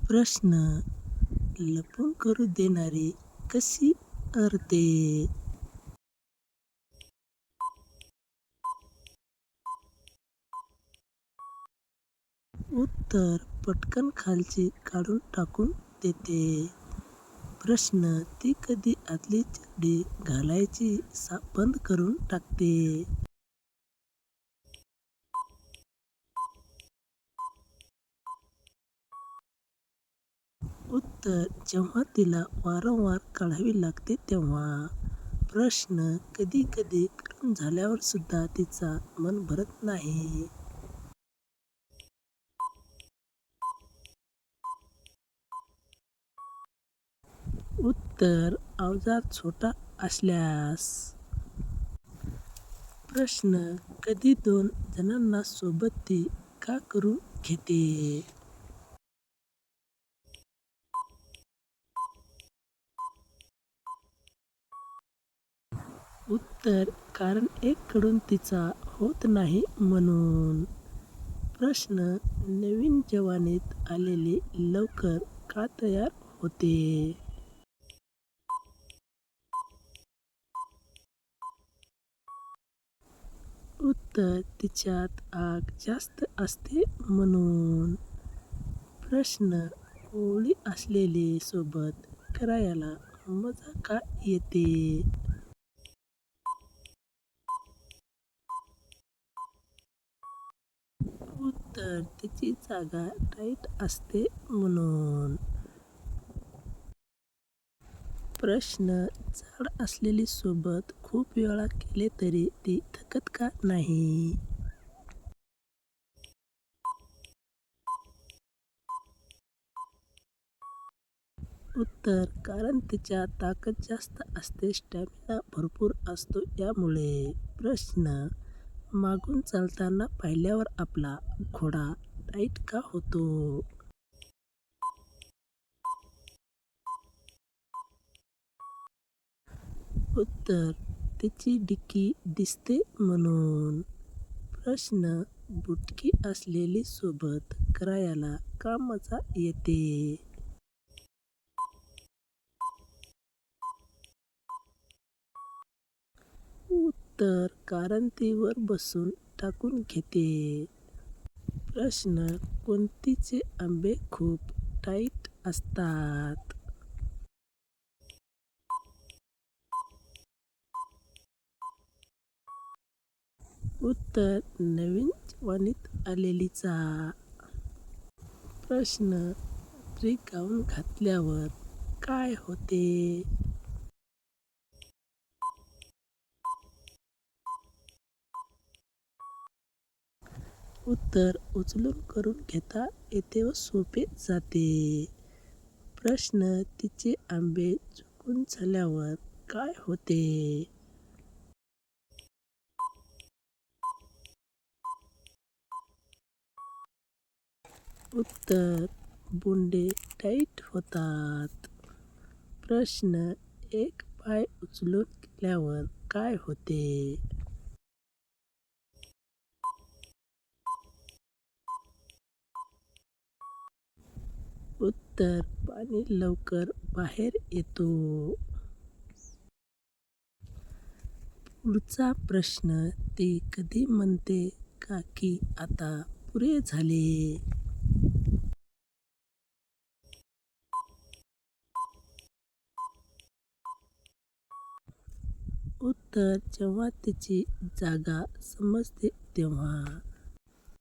प्रश्न: लपून करू देणारी कशी अरते? उत्तर: पटकन खालची काढून टाकून देते. प्रश्न: ती कधी आतली चड्डी घालायची बंद करून टाकते? उत्तर: जेव्हा तिला वारंवार काढावी लागते तेव्हा. प्रश्न: कधी कधी करून झाल्यावर सुद्धा तिचा मन भरत नाही. उत्तर: अवजार छोटा असल्यास. प्रश्न: कधी दोन जणांना सोबत ती का करून घेते? उत्तर: कारण एक कडून तिचा होत नाही म्हणून. प्रश्न: नवीन जवानीत आलेली लवकर का तयार होते? उत्तर: तिच्यात आग जास्त असते म्हणून. प्रश्न: कोवळी असलेली सोबत करायला मजा का येते? उत्तर: तिची जागा टाईट असते म्हणून. प्रश्न: जाड असलेली सोबत खूप वेळा केले तरी ती थकत का नाही? उत्तर: कारण तिच्यात ताकद जास्त असते, स्टॅमिना भरपूर असतो यामुळे. प्रश्न: मागून चालताना पाहिल्यावर आपला घोडा टाईट का होतो? उत्तर: तिची डिकी दिसते म्हणून. प्रश्न: बुटकी असलेली सोबत करायला का मजा येते? उत्तर: कारण ती वर बसून टाकून घेते. प्रश्न: कोणतीचे आंबे खूप टाईट असतात? उत्तर: नवीन जवानीत आलेलीचा. प्रश्न: रात्री गाऊन घातल्यावर काय होते? उत्तर: उचलून करून घेता येते व सोपे जाते. प्रश्न: तिचे आंबे चुकून झाल्यावर काय होते? उत्तर: बोंडे टाईट होतात. प्रश्न: एक पाय उचलून केल्यावर काय होते? उत्तर: पाणी लवकर बाहेर येतो. पुढचा प्रश्न: ती कधी म्हणते का की आता पुरे झाले? उत्तर: जेव्हा तिची जागा समजते तेव्हा.